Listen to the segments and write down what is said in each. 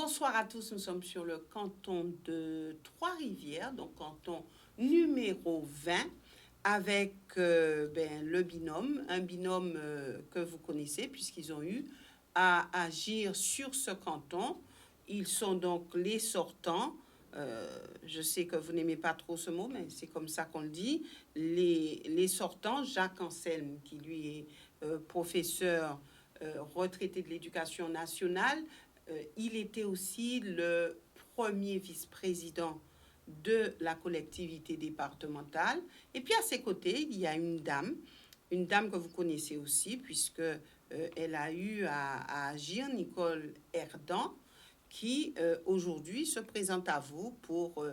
Bonsoir à tous, nous sommes sur le canton de Trois-Rivières, donc canton numéro 20, avec le binôme, un binôme que vous connaissez puisqu'ils ont eu à agir sur ce canton. Ils sont donc les sortants. Je sais que vous n'aimez pas trop ce mot, mais c'est comme ça qu'on le dit. Les sortants, Jacques Anselme, qui lui est professeur retraité de l'éducation nationale, il était aussi le premier vice-président de la collectivité départementale. Et puis à ses côtés, il y a une dame que vous connaissez aussi, puisque elle a eu à agir, Nicole Herdan, qui aujourd'hui se présente à vous pour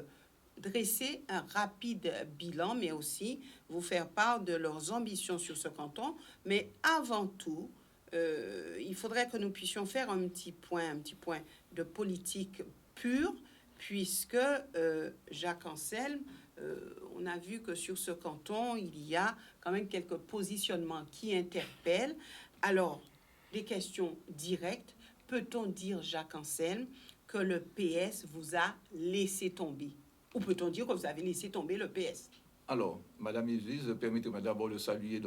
dresser un rapide bilan, mais aussi vous faire part de leurs ambitions sur ce canton. Mais avant tout, il faudrait que nous puissions faire un petit point de politique pure, puisque Jacques Anselme, on a vu que sur ce canton, il y a quand même quelques positionnements qui interpellent. Alors, des questions directes. Peut-on dire, Jacques Anselme, que le PS vous a laissé tomber? Ou peut-on dire que vous avez laissé tomber le PS? Alors, Madame Isis, permettez-moi d'abord de saluer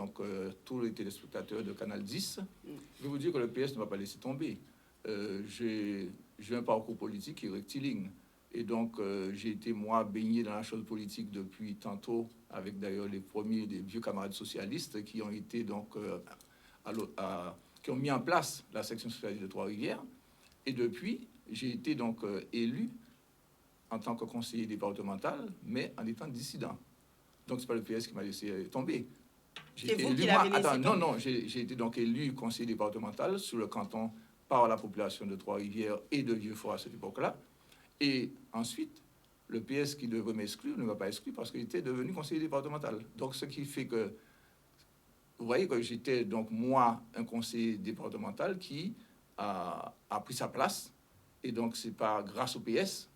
tous les téléspectateurs de Canal 10. Je vais vous dire que le PS ne va pas laisser tomber. J'ai un parcours politique qui est rectiligne. Et donc, j'ai été, moi, baigné dans la chose politique depuis tantôt, avec d'ailleurs les premiers des vieux camarades socialistes qui ont été donc qui ont mis en place la section socialiste de Trois-Rivières. Et depuis, j'ai été donc élu en tant que conseiller départemental, mais en étant dissident. Donc, ce n'est pas le PS qui m'a laissé tomber. C'est vous qui l'avez laissé tomber? Non, j'ai été donc élu conseiller départemental sur le canton par la population de Trois-Rivières et de Vieux-Fort à cette époque-là. Et ensuite, le PS qui devait m'exclure ne m'a pas exclu parce qu'il était devenu conseiller départemental. Donc, ce qui fait que, vous voyez que j'étais donc, moi, un conseiller départemental qui a pris sa place. Et donc, ce n'est pas grâce au PS,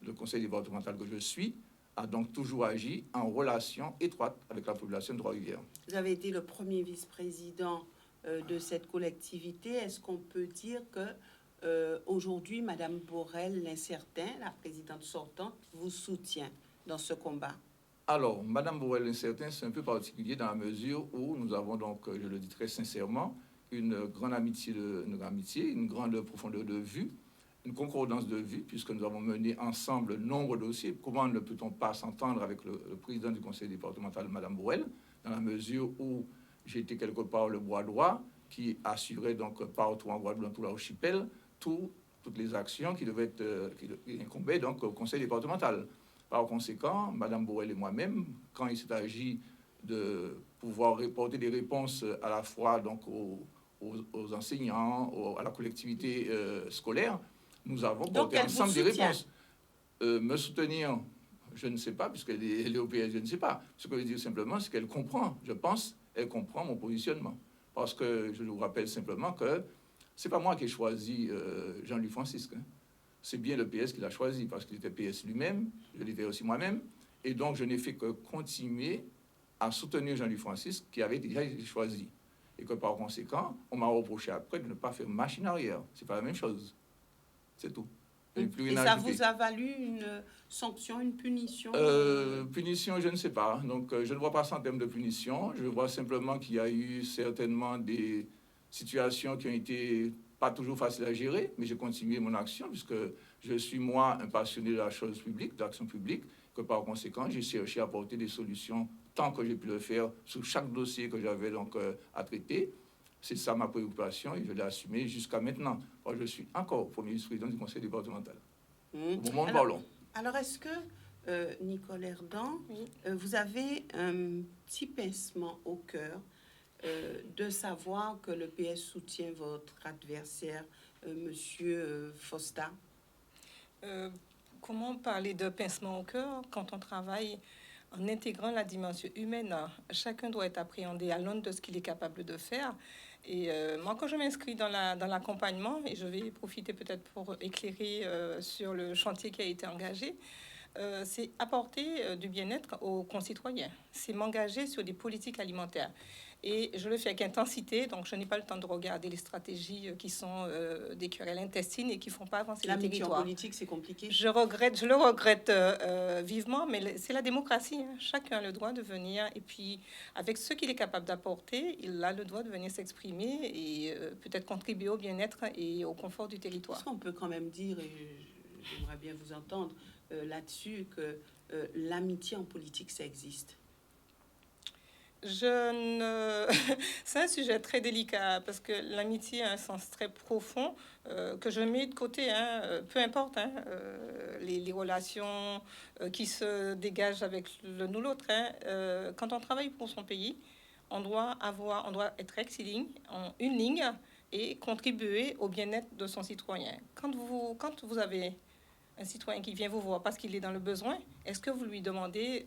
le conseil départemental que je suis, a donc toujours agi en relation étroite avec la population de Trois-Rivières. Vous avez été le premier vice-président de cette collectivité. Est-ce qu'on peut dire que aujourd'hui, Madame Borel l'Incertain, la présidente sortante, vous soutient dans ce combat? Alors, Madame Borel l'Incertain, c'est un peu particulier dans la mesure où nous avons donc, je le dis très sincèrement, une grande amitié, une grande profondeur de vue, une concordance de vue, puisque nous avons mené ensemble nombre de dossiers. Comment ne peut-on pas s'entendre avec le président du conseil départemental, Madame Borel, dans la mesure où j'étais quelque part le bras droit, qui assurait donc partout en Guadeloupe, dans tout l'archipel, toutes les actions qui devaient être, qui incombaient donc au conseil départemental. Par conséquent, Madame Borel et moi-même, quand il s'est agi de pouvoir apporter des réponses à la fois donc aux enseignants, à la collectivité scolaire, nous avons porté ensemble des réponses. Me soutenir, je ne sais pas, puisqu'elle est au PS, je ne sais pas. Ce que je veux dire simplement, c'est qu'elle comprend, je pense, elle comprend mon positionnement. Parce que je vous rappelle simplement que ce n'est pas moi qui ai choisi Jean-Louis Francisque. Hein. C'est bien le PS qui l'a choisi, parce qu'il était PS lui-même, je l'étais aussi moi-même. Et donc, je n'ai fait que continuer à soutenir Jean-Louis Francisque, qui avait déjà été choisi. Et que par conséquent, on m'a reproché après de ne pas faire machine arrière. Ce n'est pas la même chose. C'est tout. Et ça vous a valu une sanction, une punition? Punition, je ne sais pas. Donc, je ne vois pas ça en termes de punition. Je vois simplement qu'il y a eu certainement des situations qui ont été pas toujours faciles à gérer, mais j'ai continué mon action puisque je suis, moi, un passionné de la chose publique, de l'action publique, que par conséquent, j'ai cherché à apporter des solutions tant que j'ai pu le faire sur chaque dossier que j'avais donc à traiter. C'est ça ma préoccupation et je l'ai assumée jusqu'à maintenant. Moi, je suis encore premier vice-président du conseil départemental. Au moment où nous parlons. Alors, est-ce que, Nicole Herdan, vous avez un petit pincement au cœur de savoir que le PS soutient votre adversaire, Monsieur Fosta? Comment parler de pincement au cœur quand on travaille en intégrant la dimension humaine? Chacun doit être appréhendé à l'aune de ce qu'il est capable de faire. Et moi, quand je m'inscris dans l'accompagnement, et je vais profiter peut-être pour éclairer sur le chantier qui a été engagé, c'est apporter du bien-être aux concitoyens. C'est m'engager sur des politiques alimentaires. Et je le fais avec intensité, donc je n'ai pas le temps de regarder les stratégies qui sont des querelles intestines et qui ne font pas avancer le L'amitié en territoire. politique, c'est compliqué. Je le regrette vivement, mais c'est la démocratie. Hein. Chacun a le droit de venir, et puis avec ce qu'il est capable d'apporter, il a le droit de venir s'exprimer et peut-être contribuer au bien-être et au confort du territoire. Est-ce qu'on peut quand même dire, et j'aimerais bien vous entendre là-dessus, que l'amitié en politique, ça existe? C'est un sujet très délicat parce que l'amitié a un sens très profond que je mets de côté, hein, peu importe hein, les relations qui se dégagent avec l'un ou l'autre. Hein. Quand on travaille pour son pays, on doit être rectiligne en une ligne et contribuer au bien-être de son citoyen. Quand vous avez un citoyen qui vient vous voir parce qu'il est dans le besoin, est-ce que vous lui demandez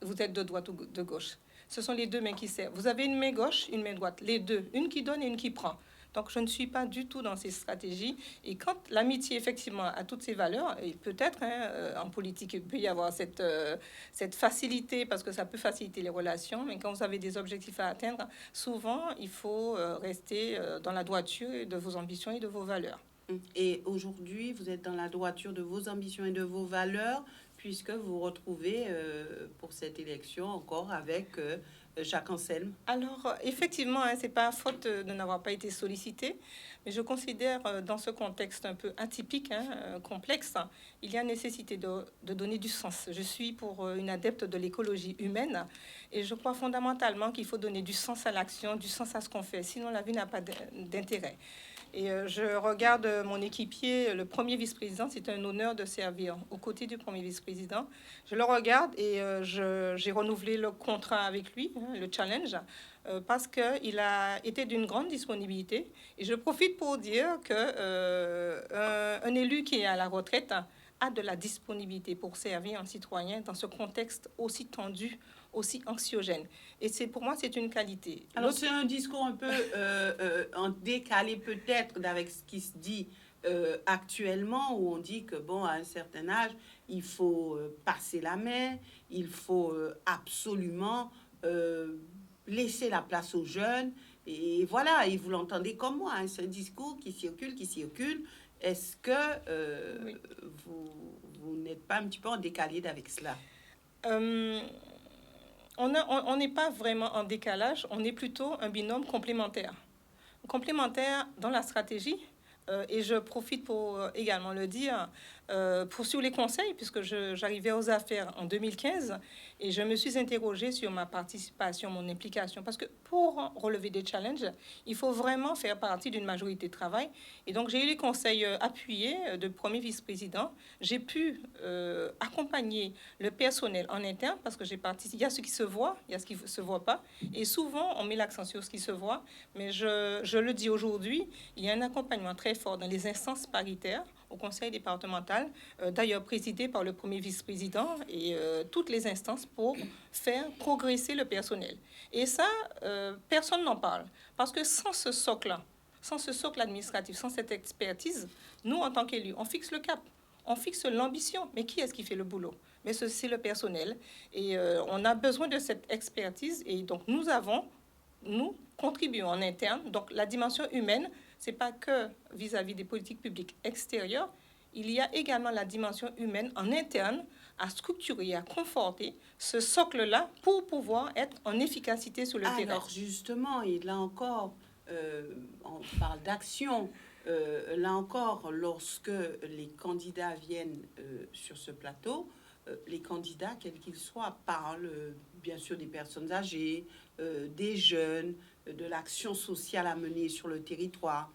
vous êtes de droite ou de gauche? Ce sont les deux mains qui servent. Vous avez une main gauche, une main droite, les deux, une qui donne et une qui prend. Donc, je ne suis pas du tout dans ces stratégies. Et quand l'amitié, effectivement, a toutes ces valeurs, et peut-être, hein, en politique, il peut y avoir cette facilité, parce que ça peut faciliter les relations, mais quand vous avez des objectifs à atteindre, souvent, il faut rester dans la droiture de vos ambitions et de vos valeurs. Et aujourd'hui, vous êtes dans la droiture de vos ambitions et de vos valeurs, puisque vous vous retrouvez pour cette élection encore avec Jacques Anselme. Alors, effectivement, hein, ce n'est pas faute de n'avoir pas été sollicité, mais je considère dans ce contexte un peu atypique, hein, complexe, il y a nécessité de donner du sens. Je suis pour une adepte de l'écologie humaine et je crois fondamentalement qu'il faut donner du sens à l'action, du sens à ce qu'on fait, sinon la vie n'a pas d'intérêt. Et je regarde mon équipier, le premier vice-président, c'est un honneur de servir aux côtés du premier vice-président. Je le regarde et j'ai renouvelé le contrat avec lui, hein, le challenge, parce qu'il a été d'une grande disponibilité. Et je profite pour dire qu'un élu qui est à la retraite a de la disponibilité pour servir un citoyen dans ce contexte aussi tendu, aussi anxiogène. Et pour moi, c'est une qualité. Alors, c'est un discours un peu en décalé peut-être avec ce qui se dit actuellement, où on dit que, bon, à un certain âge, il faut passer la main, il faut absolument laisser la place aux jeunes. Et voilà, et vous l'entendez comme moi, hein, c'est un discours qui circule. Est-ce que oui. vous n'êtes pas un petit peu en décalé avec cela? On n'est pas vraiment en décalage, on est plutôt un binôme complémentaire. Complémentaire dans la stratégie, et je profite pour également le dire, poursuivre les conseils, puisque j'arrivais aux affaires en 2015, et je me suis interrogée sur ma participation, mon implication, parce que pour relever des challenges, il faut vraiment faire partie d'une majorité de travail. Et donc, j'ai eu les conseils appuyés de premier vice-président. J'ai pu accompagner le personnel en interne, parce que j'ai participé. Il y a ce qui se voit, il y a ce qui ne se voit pas. Et souvent, on met l'accent sur ce qui se voit. Mais je le dis aujourd'hui, il y a un accompagnement très fort dans les instances paritaires au conseil départemental, d'ailleurs présidé par le premier vice-président et toutes les instances pour faire progresser le personnel. Et ça, personne n'en parle. Parce que sans ce socle-là, sans ce socle administratif, sans cette expertise, nous, en tant qu'élus, on fixe le cap, on fixe l'ambition. Mais qui est-ce qui fait le boulot? Mais c'est le personnel. Et on a besoin de cette expertise. Et donc, nous contribuons en interne. Donc, la dimension humaine, ce n'est pas que vis-à-vis des politiques publiques extérieures, il y a également la dimension humaine en interne à structurer et à conforter ce socle-là pour pouvoir être en efficacité sur le terrain. Alors justement, et là encore, on parle d'action. Là encore, lorsque les candidats viennent sur ce plateau, les candidats, quels qu'ils soient, parlent bien sûr des personnes âgées, des jeunes, de l'action sociale à mener sur le territoire.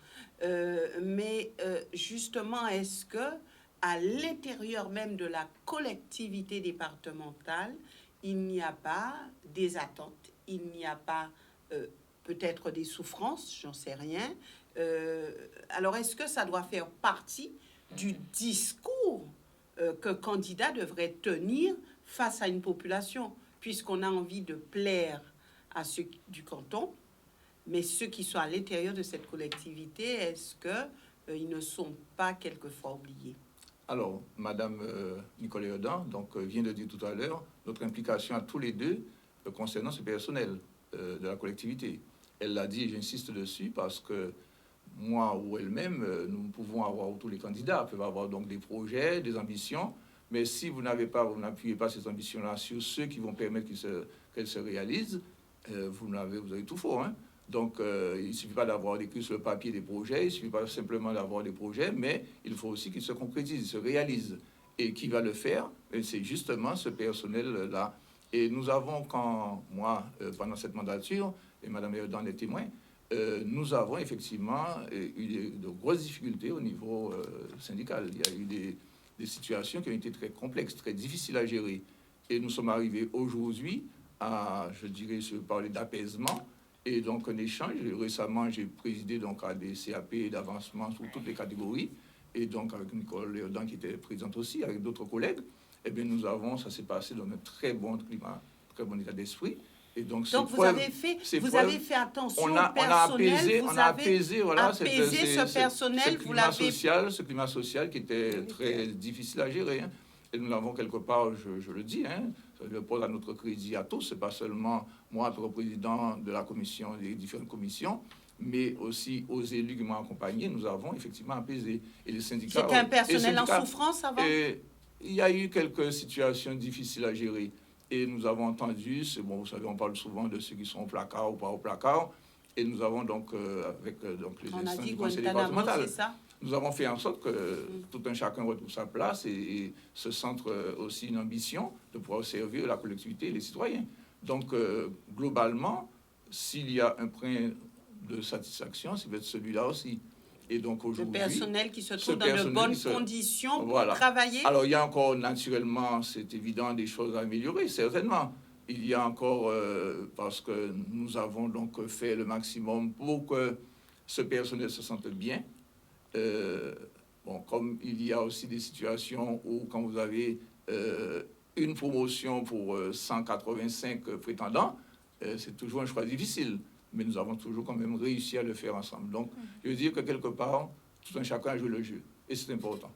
Mais justement, est-ce que à l'intérieur même de la collectivité départementale, il n'y a pas des attentes, il n'y a pas peut-être des souffrances, j'en sais rien. Alors, est-ce que ça doit faire partie du discours qu'un candidat devrait tenir face à une population, puisqu'on a envie de plaire à ceux du canton, mais ceux qui sont à l'intérieur de cette collectivité, est-ce qu'ils ne sont pas quelquefois oubliés? Alors, Madame Nicolai Audin vient de dire tout à l'heure notre implication à tous les deux concernant ce personnel. de la collectivité. Elle l'a dit, et j'insiste dessus, parce que moi ou elle-même, nous pouvons avoir, tous les candidats peuvent avoir donc des projets, des ambitions, mais si vous n'appuyez pas ces ambitions-là sur ceux qui vont permettre qu'elles se réalisent, vous avez tout faux. Hein. Donc, il ne suffit pas d'avoir écrit sur le papier des projets, il ne suffit pas simplement d'avoir des projets, mais il faut aussi qu'ils se concrétisent, se réalisent. Et qui va le faire? C'est justement ce personnel-là. Et nous avons, pendant cette mandature, et Mme Erdan est témoin, nous avons effectivement eu de grosses difficultés au niveau syndical. Il y a eu des situations qui ont été très complexes, très difficiles à gérer. Et nous sommes arrivés aujourd'hui à, je dirais, se parler d'apaisement et donc un échange. Récemment, j'ai présidé donc à des CAP d'avancement sur toutes les catégories. Et donc, avec Nicole Erdan qui était présente aussi, avec d'autres collègues, eh bien, ça s'est passé dans un très bon climat, très bon état d'esprit. Et donc vous avez fait attention au personnel, on a apaisé ce personnel, ce climat social qui était très difficile à gérer. Hein. Et nous l'avons quelque part, je le dis, hein, je pose à notre crédit à tous, c'est pas seulement moi, le président de la commission, des différentes commissions, mais aussi aux élus qui m'ont accompagné, nous avons effectivement apaisé. Et les syndicats... C'était un personnel en souffrance avant? Il y a eu quelques situations difficiles à gérer. Et nous avons entendu, vous savez, on parle souvent de ceux qui sont au placard ou pas au placard. Et nous avons donc, avec les instances du conseil départemental, nous avons fait en sorte que tout un chacun retrouve sa place et se centre aussi une ambition de pouvoir servir la collectivité et les citoyens. Donc, globalement, s'il y a un point de satisfaction, c'est peut-être celui-là aussi. Et donc aujourd'hui, le personnel qui se trouve dans de bonnes conditions pour travailler. Alors il y a encore, naturellement, c'est évident, des choses à améliorer, certainement. Il y a encore, parce que nous avons donc fait le maximum pour que ce personnel se sente bien. Comme il y a aussi des situations où quand vous avez une promotion pour 185 prétendants, c'est toujours un choix difficile. Mais nous avons toujours quand même réussi à le faire ensemble. Donc, je veux dire que quelque part, tout un chacun joue le jeu. Et c'est important.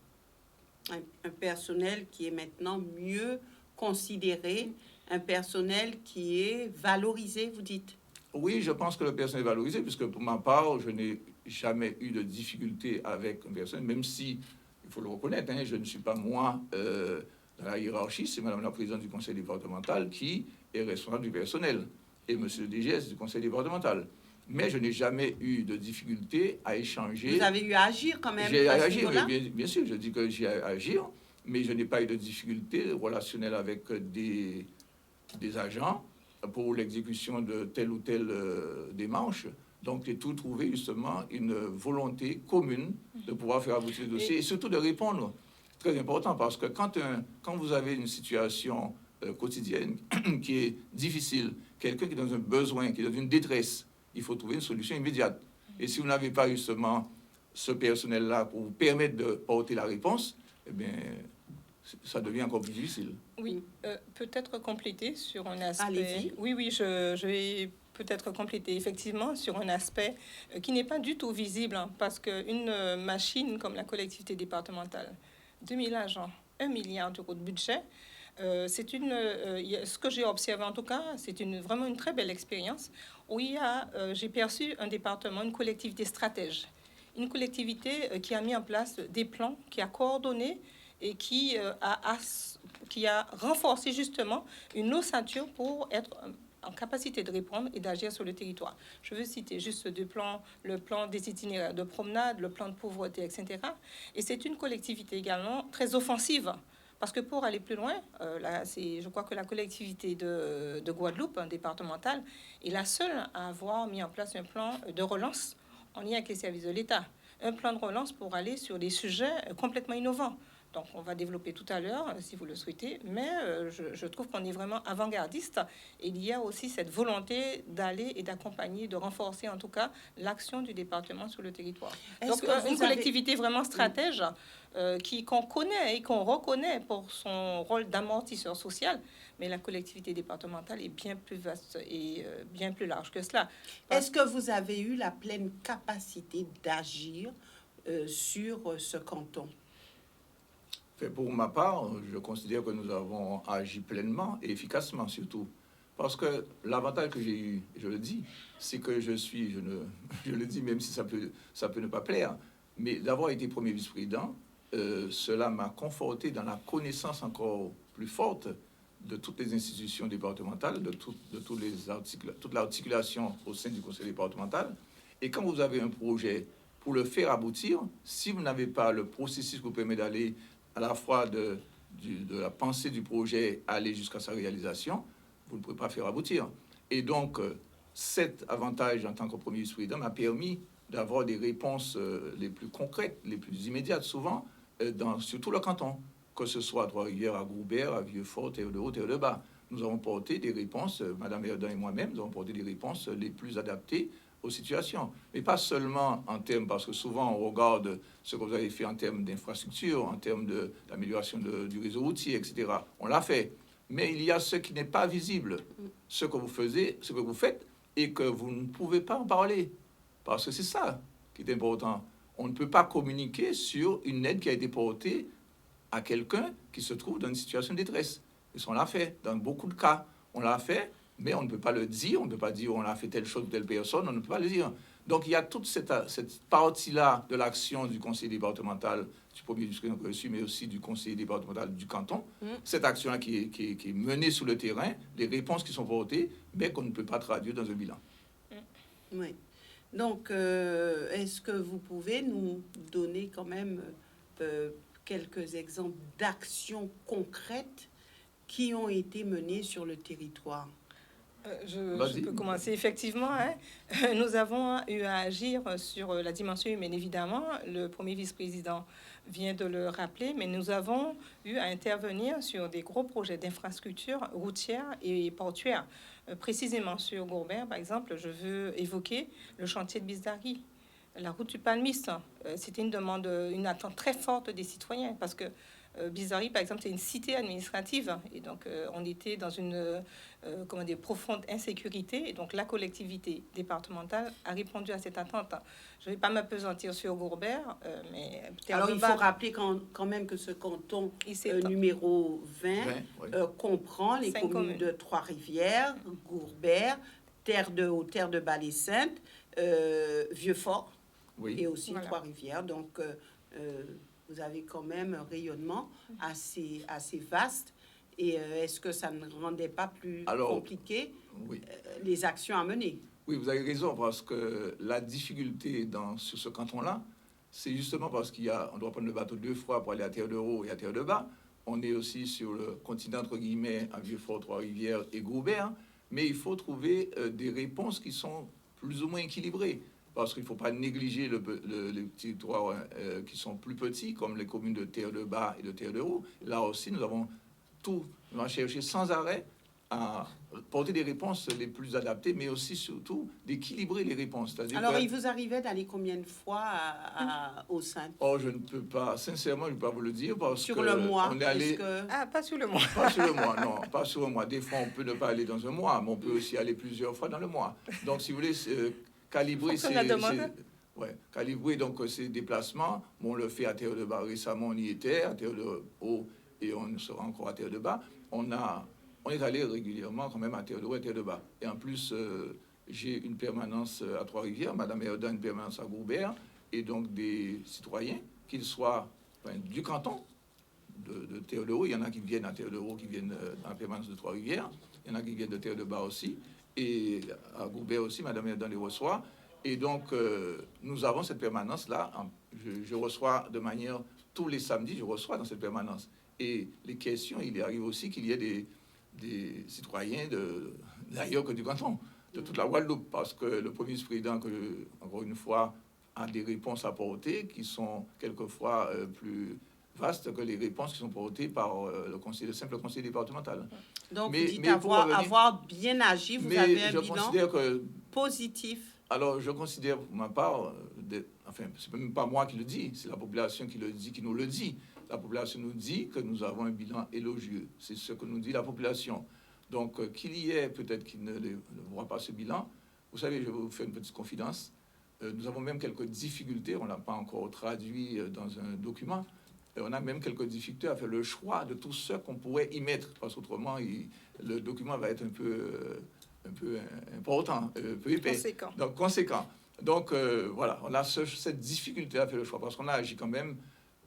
Un personnel qui est maintenant mieux considéré, un personnel qui est valorisé, vous dites? Oui, je pense que le personnel est valorisé, puisque pour ma part, je n'ai jamais eu de difficulté avec un personnel, même si, il faut le reconnaître, hein, je ne suis pas moi dans la hiérarchie, c'est Madame la Présidente du Conseil départemental qui est responsable du personnel. Et Monsieur le DGS du conseil départemental. Mais je n'ai jamais eu de difficulté à échanger. Vous avez eu à agir quand même? J'ai à agir, bien sûr, je dis que j'ai à agir, mais je n'ai pas eu de difficulté relationnelle avec des agents pour l'exécution de telle ou telle démarche. Donc, j'ai tout trouvé justement une volonté commune de pouvoir faire aboutir le dossier et surtout de répondre. Très important, parce que quand vous avez une situation quotidienne qui est difficile, quelqu'un qui est dans un besoin, qui est dans une détresse, il faut trouver une solution immédiate. Et si vous n'avez pas justement ce personnel-là pour vous permettre de porter la réponse, eh bien, ça devient encore plus difficile. Oui, peut-être compléter sur un aspect... Allez-y. Oui, je vais peut-être compléter effectivement sur un aspect qui n'est pas du tout visible, hein, parce qu'une machine comme la collectivité départementale, 2000 agents, 1 milliard d'euros de budget, c'est ce que j'ai observé en tout cas, c'est vraiment une très belle expérience où j'ai perçu un département, une collectivité stratège, une collectivité qui a mis en place des plans, qui a coordonné et qui a renforcé justement une ossature pour être en capacité de répondre et d'agir sur le territoire. Je veux citer juste deux plans, le plan des itinéraires de promenade, le plan de pauvreté, etc. Et c'est une collectivité également très offensive. Parce que pour aller plus loin, je crois que la collectivité de Guadeloupe, départementale, est la seule à avoir mis en place un plan de relance en lien avec les services de l'État. Un plan de relance pour aller sur des sujets complètement innovants. Donc, on va développer tout à l'heure, si vous le souhaitez, mais je trouve qu'on est vraiment avant-gardiste. Et il y a aussi cette volonté d'aller et d'accompagner, de renforcer en tout cas l'action du département sur le territoire. Donc, une collectivité vraiment stratège qu'on connaît et qu'on reconnaît pour son rôle d'amortisseur social, mais la collectivité départementale est bien plus vaste et bien plus large que cela. Est-ce que vous avez eu la pleine capacité d'agir sur ce canton? Pour ma part, je considère que nous avons agi pleinement et efficacement, surtout. Parce que l'avantage que j'ai eu, je le dis, c'est que je le dis même si ça peut ne pas plaire, mais d'avoir été premier vice-président, cela m'a conforté dans la connaissance encore plus forte de toutes les institutions départementales, de tous les articles, toute l'articulation au sein du conseil départemental. Et quand vous avez un projet, pour le faire aboutir, si vous n'avez pas le processus qui vous permet d'aller à la fois de la pensée du projet aller jusqu'à sa réalisation, vous ne pouvez pas faire aboutir. Et donc, cet avantage en tant que premier vice-président m'a permis d'avoir des réponses les plus concrètes, les plus immédiates souvent, sur tout le canton, que ce soit à Trois-Rivières, à Goubert, à Vieux-Fort, Terre-de-Haut, Terre-de-Bas. Nous avons porté des réponses, Mme Erdan et moi-même, nous avons porté des réponses les plus adaptées aux situations. Mais pas seulement en termes, parce que souvent on regarde ce que vous avez fait en termes d'infrastructure, en termes d'amélioration du réseau routier, etc. On l'a fait. Mais il y a ce qui n'est pas visible, ce que vous faites, et que vous ne pouvez pas en parler. Parce que c'est ça qui est important. On ne peut pas communiquer sur une aide qui a été portée à quelqu'un qui se trouve dans une situation de détresse. Et on l'a fait, dans beaucoup de cas. On l'a fait, mais on ne peut pas le dire. On ne peut pas dire on a fait telle chose ou telle personne. On ne peut pas le dire. Donc il y a toute cette partie-là de l'action du conseil départemental, du premier vice-président que je suis, mais aussi du conseil départemental du canton. Cette action-là qui est menée sur le terrain, les réponses qui sont portées, mais qu'on ne peut pas traduire dans un bilan. Oui. Donc, est-ce que vous pouvez nous donner quand même quelques exemples d'actions concrètes qui ont été menées sur le territoire? Je peux commencer. Effectivement, nous avons eu à agir sur la dimension humaine, évidemment. Le premier vice-président vient de le rappeler, mais nous avons eu à intervenir sur des gros projets d'infrastructures routières et portuaires. Précisément sur Gourbert, par exemple, je veux évoquer le chantier de Bizarri. La route du Palmiste, c'était une demande, une attente très forte des citoyens, parce que Bizarri, par exemple, c'est une cité administrative, et donc on était dans une profonde insécurité, et donc la collectivité départementale a répondu à cette attente. Je ne vais pas m'apesantir sur Gourbert, mais... Alors, il faut rappeler quand même que ce canton numéro 20 comprend les communes de Trois-Rivières, Gourbert, Terre-de-Haut, Terre-de-Bas-les-Saintes, Vieux-Fort, et aussi Trois-Rivières. Donc, vous avez quand même un rayonnement assez vaste. Et est-ce que ça ne rendait pas plus compliqué les actions à mener? Oui, vous avez raison, parce que la difficulté sur ce canton-là, c'est justement parce on doit prendre le bateau 2 fois pour aller à Terre-de-Haut et à Terre-de-Bas. On est aussi sur le continent, entre guillemets, à Vieux-Fort, Trois-Rivières et Goubert. Mais il faut trouver des réponses qui sont plus ou moins équilibrées. Parce qu'il ne faut pas négliger les territoires qui sont plus petits, comme les communes de Terre-de-Bas et de Terre-de-Haut. Là aussi, nous avons cherché sans arrêt à porter des réponses les plus adaptées, mais aussi, surtout, d'équilibrer les réponses. Alors, il vous arrivait d'aller combien de fois au sein? Oh, je ne peux pas, sincèrement, je ne peux pas vous le dire, parce sur le mois, on est allé... pas sur le mois. Pas sur le mois, non, pas sur le mois. Des fois, on peut ne pas aller dans un mois, mais on peut aussi aller plusieurs fois dans le mois. Donc, si vous voulez... calibrer donc ces déplacements. On le fait à Terre-de-Bas. Récemment, on y était, à Terre-de-Haut, et on sera encore à Terre-de-Bas. On est allé régulièrement quand même à Terre-de-Haut et Terre-de-Bas. Et en plus, j'ai une permanence à Trois-Rivières, Mme Erdan une permanence à Goubert, et donc des citoyens, qu'ils soient du canton de Terre-de-Haut. Il y en a qui viennent à Terre-de-Haut, qui viennent dans la permanence de Trois-Rivières. Il y en a qui viennent de Terre-de-Bas aussi. Et à Goubert aussi, Mme Erdan les reçoit. Et donc, nous avons cette permanence-là. Je reçois de manière, tous les samedis, je reçois dans cette permanence. Et les questions, il arrive aussi qu'il y ait des citoyens d'ailleurs que du canton, de toute la Guadeloupe, parce que le premier vice-président, encore une fois, a des réponses à porter qui sont quelquefois plus vastes que les réponses qui sont portées par le simple conseil départemental. Donc, vous dites avoir bien agi, vous avez un bilan positif. Alors, je considère, pour ma part, c'est même pas moi qui le dis, c'est la population qui le dit, qui nous le dit. La population nous dit que nous avons un bilan élogieux. C'est ce que nous dit la population. Donc, qu'il y ait peut-être qui ne voit pas ce bilan, vous savez, je vais vous faire une petite confidence. Nous avons même quelques difficultés, on ne l'a pas encore traduit dans un document, On a même quelques difficultés à faire le choix de tout ce qu'on pourrait y mettre, parce qu'autrement, le document va être un peu important, un peu épais. Conséquent. Donc, conséquent. Donc, voilà, on a cette difficulté à faire le choix, parce qu'on a agi quand même,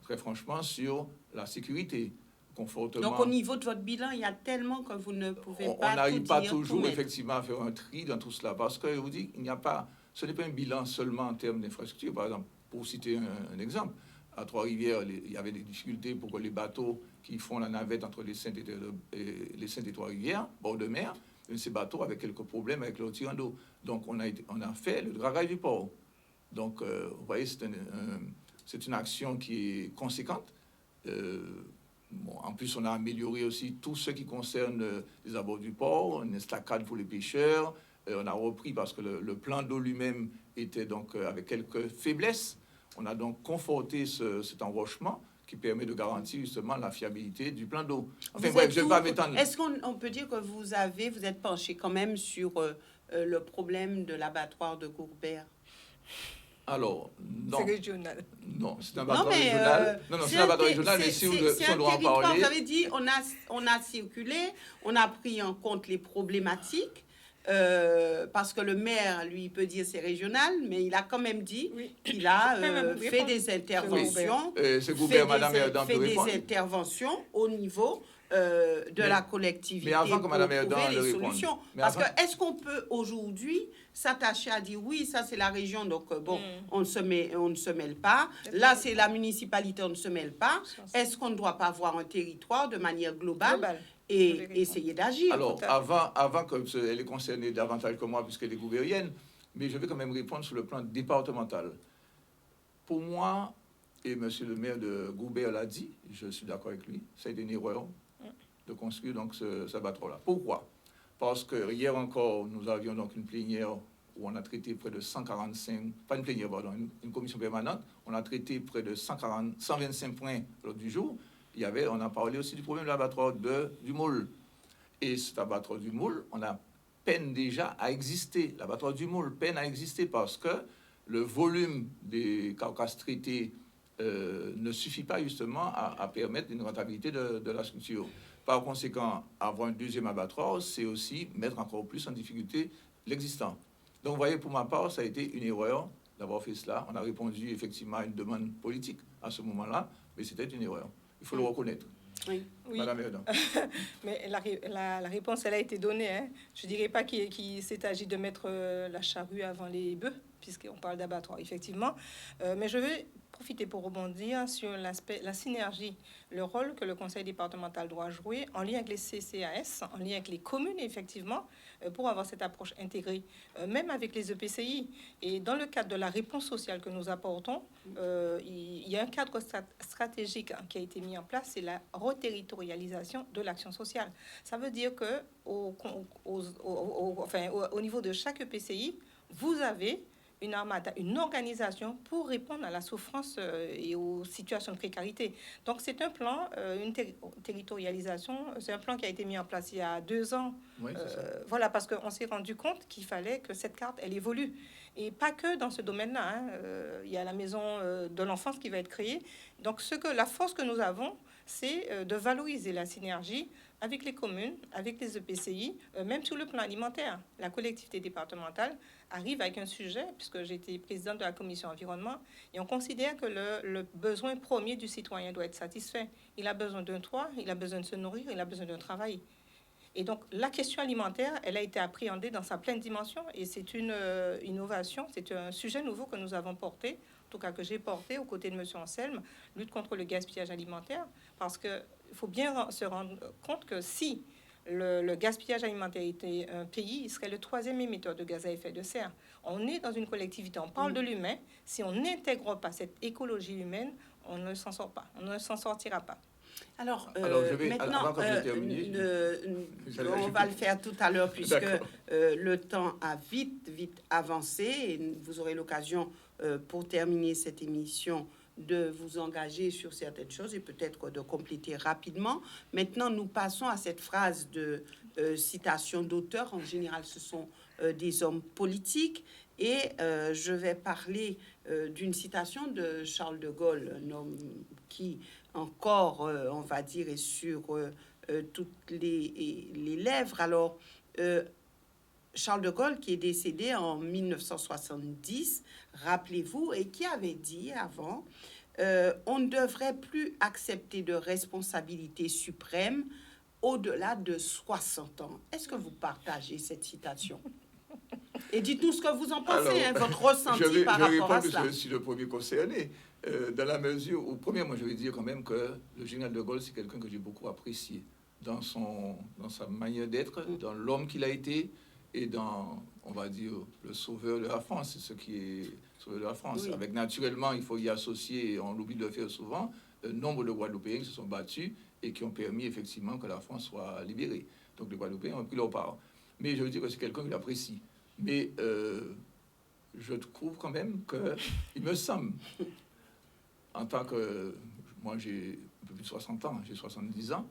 très franchement, sur la sécurité, confortement. Donc, au niveau de votre bilan, il y a tellement que vous ne pouvez pas On n'arrive pas toujours, tout effectivement, à faire un tri dans tout cela, parce que je vous dis, ce n'est pas un bilan seulement en termes d'infrastructure. Par exemple, pour citer un exemple, à Trois-Rivières, il y avait des difficultés pour que les bateaux qui font la navette entre les Saintes et Trois-Rivières, bord de mer, ces bateaux avaient quelques problèmes avec leur tirant d'eau. Donc, on a fait le dragage du port. Donc, vous voyez, c'est une action qui est conséquente. En plus, on a amélioré aussi tout ce qui concerne les abords du port, une estacade pour les pêcheurs. On a repris parce que le plan d'eau lui-même était donc avec quelques faiblesses. On a donc conforté cet enrochement qui permet de garantir justement la fiabilité du plan d'eau. Enfin bref, je ne vais pas m'étendre. Est-ce qu'on peut dire que vous êtes penché quand même sur le problème de l'abattoir de Courbère? Alors, non. C'est régional. Non, c'est un abattoir régional. Non, c'est un abattoir régional, mais si on doit en parler... Vous avez dit, on a circulé, on a pris en compte les problématiques, parce que le maire, lui, peut dire c'est régional, mais il a quand même dit qu'il a fait des interventions. C'est Goubert, Madame Erdan peut répondre. Des interventions au niveau de la collectivité. Mais avant que Madame Erdan trouver les réponde. solutions. Parce que est-ce qu'on peut aujourd'hui s'attacher à dire oui, ça c'est la région, donc on ne se mêle pas. Là, c'est la municipalité, on ne se mêle pas. Est-ce qu'on ne doit pas voir un territoire de manière globale et essayer d'agir? Alors, avant qu'elle est concernée davantage que moi, puisqu'elle est goubérienne, mais je vais quand même répondre sur le plan départemental. Pour moi, et monsieur le maire de Goubert l'a dit, je suis d'accord avec lui, c'est une erreur de construire donc ce abattoir-là. Pourquoi? Parce que hier encore, nous avions donc une plénière où on a traité près de 145, pas une plénière, pardon, une commission permanente, on a traité près de 125 points lors du jour. On a parlé aussi du problème de l'abattoir du Moule. Et cet abattoir du Moule, on a peine déjà à exister. L'abattoir du Moule peine à exister parce que le volume des carcasses traitées ne suffit pas justement à permettre une rentabilité de la structure. Par conséquent, avoir un deuxième abattoir, c'est aussi mettre encore plus en difficulté l'existant. Donc, vous voyez, pour ma part, ça a été une erreur d'avoir fait cela. On a répondu effectivement à une demande politique à ce moment-là, mais c'était une erreur. Il faut le reconnaître. Oui. Madame Erdan. Mais la réponse, elle a été donnée. Hein. Je ne dirais pas qu'il s'est agi de mettre la charrue avant les bœufs, puisqu'on parle d'abattoir, effectivement. Mais je vais profiter pour rebondir sur l'aspect, la synergie, le rôle que le conseil départemental doit jouer en lien avec les CCAS, en lien avec les communes, effectivement, pour avoir cette approche intégrée, même avec les EPCI. Et dans le cadre de la réponse sociale que nous apportons, il y a un cadre stratégique qui a été mis en place, c'est la reterritorialisation de l'action sociale. Ça veut dire que au niveau de chaque EPCI, vous avez une armada, une organisation pour répondre à la souffrance et aux situations de précarité. Donc, c'est un plan, une territorialisation, c'est un plan qui a été mis en place il y a 2 ans. Oui, voilà, parce qu'on s'est rendu compte qu'il fallait que cette carte, elle évolue. Et pas que dans ce domaine-là. Hein. Il y a la maison de l'enfance qui va être créée. Donc, la force que nous avons, c'est de valoriser la synergie avec les communes, avec les EPCI, même sur le plan alimentaire. La collectivité départementale arrive avec un sujet, puisque j'étais présidente de la commission environnement, et on considère que le besoin premier du citoyen doit être satisfait. Il a besoin d'un toit, il a besoin de se nourrir, il a besoin d'un travail. Et donc, la question alimentaire, elle a été appréhendée dans sa pleine dimension, et c'est une innovation, c'est un sujet nouveau que nous avons porté, en tout cas que j'ai porté aux côtés de M. Anselme, lutte contre le gaspillage alimentaire, parce qu'il faut bien se rendre compte que si le gaspillage alimentaire était un pays, il serait le 3e émetteur de gaz à effet de serre. On est dans une collectivité, on parle de l'humain. Si on n'intègre pas cette écologie humaine, on ne s'en sort pas, on ne s'en sortira pas. Alors, je vais, maintenant, avant que je termine, on va le faire tout à l'heure puisque le temps a vite avancé et vous aurez l'occasion pour terminer cette émission de vous engager sur certaines choses et peut-être de compléter rapidement. Maintenant, nous passons à cette phrase de citation d'auteur. En général, ce sont des hommes politiques Et je vais parler d'une citation de Charles de Gaulle, un homme qui encore, on va dire, est sur toutes les lèvres. Alors, Charles de Gaulle, qui est décédé en 1970, rappelez-vous, et qui avait dit avant, on ne devrait plus accepter de responsabilité suprême au-delà de 60 ans. Est-ce que vous partagez cette citation? Et dites-nous ce que vous en pensez, Alors, votre ressenti par rapport à cela. Je suis le premier concerné, dans la mesure où, premièrement, je vais dire quand même que le général de Gaulle, c'est quelqu'un que j'ai beaucoup apprécié dans sa manière d'être, dans l'homme qu'il a été, et dans, on va dire, le sauveur de la France, c'est ce qui est sauveur de la France. Oui. Avec, naturellement, il faut y associer, on l'oublie de le faire souvent, le nombre de Guadeloupéens qui se sont battus et qui ont permis effectivement que la France soit libérée. Donc les Guadeloupéens ont pris leur part. Mais je veux dire que c'est quelqu'un que j'apprécie. Mais je trouve quand même qu'il me semble, en tant que... Moi, j'ai un peu plus de 60 ans, j'ai 70 ans,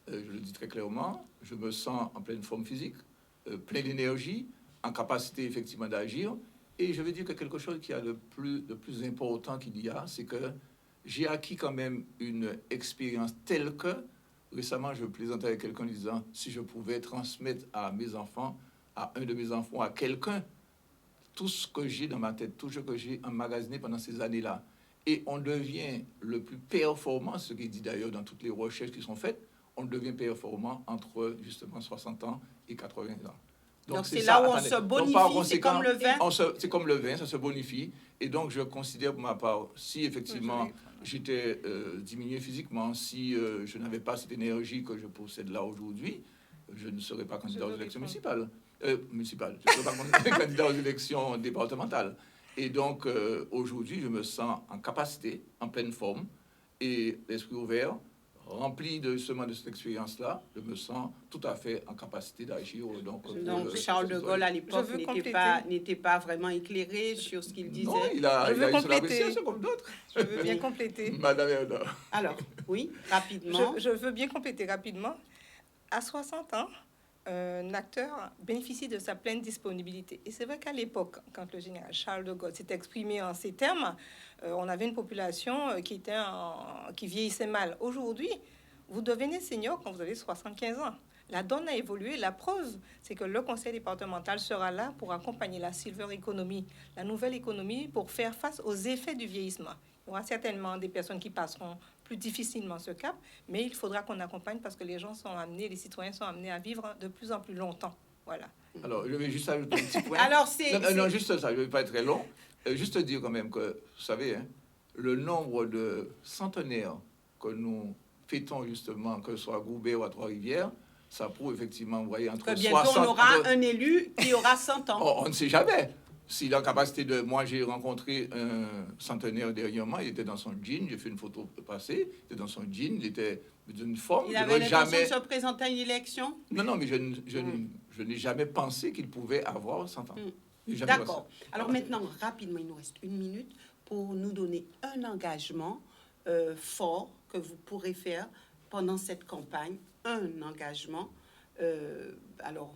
je le dis très clairement, je me sens en pleine forme physique, plein d'énergie, en capacité effectivement d'agir. Et je veux dire que quelque chose qui a de plus important qu'il y a, c'est que j'ai acquis quand même une expérience telle que, récemment, je plaisantais avec quelqu'un disant, si je pouvais transmettre à mes enfants, à un de mes enfants, à quelqu'un, tout ce que j'ai dans ma tête, tout ce que j'ai emmagasiné pendant ces années-là, et on devient le plus performant, ce qui est dit d'ailleurs dans toutes les recherches qui sont faites, on devient performant entre justement 60 ans et 80 ans. Donc c'est là où on se bonifie, c'est comme le vin. C'est comme le vin, ça se bonifie. Et donc je considère pour ma part, si effectivement j'étais diminué physiquement, si je n'avais pas cette énergie que je possède là aujourd'hui, je ne serais pas candidat aux élections municipales. Je ne serais pas candidat aux élections départementales. Et donc aujourd'hui, je me sens en capacité, en pleine forme, et l'esprit ouvert, rempli justement de cette expérience-là, je me sens tout à fait en capacité d'agir. Donc Charles de Gaulle, à l'époque, n'était pas vraiment éclairé sur ce qu'il disait. Non, il a eu son appréciation comme d'autres. Je veux bien compléter. Madame Erda. Alors, oui, rapidement. Je veux bien compléter rapidement. À 60 ans, un acteur bénéficie de sa pleine disponibilité. Et c'est vrai qu'à l'époque, quand le général Charles de Gaulle s'est exprimé en ces termes, on avait une population qui vieillissait mal. Aujourd'hui, vous devenez senior quand vous avez 75 ans. La donne a évolué. La preuve, c'est que le conseil départemental sera là pour accompagner la silver economy, la nouvelle économie, pour faire face aux effets du vieillissement. Il y aura certainement des personnes qui passeront plus difficilement ce cap, mais il faudra qu'on accompagne parce que les citoyens sont amenés à vivre de plus en plus longtemps. Voilà. Alors, je vais juste ajouter un petit point. Alors, non, juste ça, je ne vais pas être très long. Juste dire quand même que, vous savez, hein, le nombre de centenaires que nous fêtons justement, que ce soit à Goubert ou à Trois-Rivières, ça prouve effectivement, vous voyez, entre 60... Bientôt, on aura un élu qui aura 100 ans. Oh, on ne sait jamais. S'il a la capacité de... Moi, j'ai rencontré un centenaire dernièrement, il était dans son jean, j'ai fait une photo passée, il était dans son jean, il était d'une forme... Il avait l'intention de se présenter à une élection? Non, mais je n'ai jamais pensé qu'il pouvait avoir 100 ans. D'accord. Alors maintenant, rapidement, il nous reste 1 minute pour nous donner un engagement fort que vous pourrez faire pendant cette campagne. Un engagement. Alors,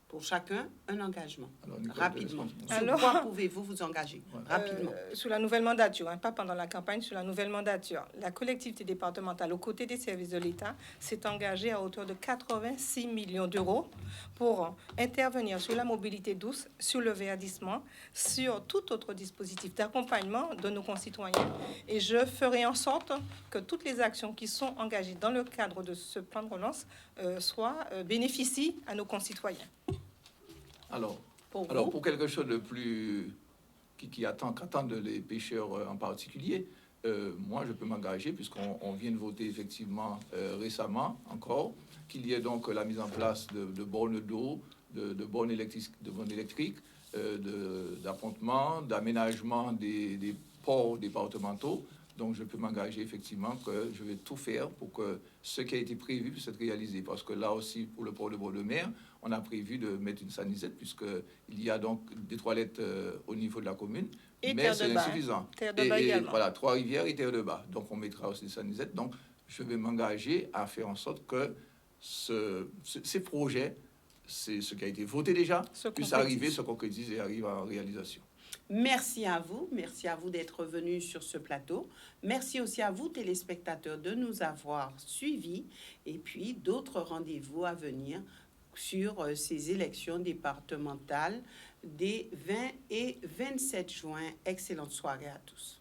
pour chacun, un engagement. Rapidement. Sur quoi pouvez-vous vous engager? Rapidement. Sous la nouvelle mandature, pas pendant la campagne, sous la nouvelle mandature, la collectivité départementale, aux côtés des services de l'État, s'est engagée à hauteur de 86 millions d'euros pour intervenir sur la mobilité douce, sur le verdissement, sur tout autre dispositif d'accompagnement de nos concitoyens. Et je ferai en sorte que toutes les actions qui sont engagées dans le cadre de ce plan de relance bénéficient à nos concitoyens. Alors, pour quelque chose de plus qu'attendent les pêcheurs en particulier, moi je peux m'engager, puisqu'on vient de voter effectivement récemment encore, qu'il y ait donc la mise en place de bornes d'eau, de bornes électriques, d'appontement, d'aménagement des ports départementaux. Donc, je peux m'engager effectivement que je vais tout faire pour que ce qui a été prévu puisse être réalisé. Parce que là aussi, pour le port de Bord-de-Mer, on a prévu de mettre une sanisette, puisqu'il y a donc des toilettes au niveau de la commune, mais c'est insuffisant. Et voilà, Trois-Rivières et Terre-de-Bas. Donc, on mettra aussi des sanisettes. Donc, je vais m'engager à faire en sorte que ces projets c'est ce qui a été voté déjà, Se puisse concrétise. arriver, se concrétise et arrive en réalisation. Merci à vous d'être venus sur ce plateau. Merci aussi à vous, téléspectateurs, de nous avoir suivis. Et puis, d'autres rendez-vous à venir sur ces élections départementales des 20 et 27 juin. Excellente soirée à tous.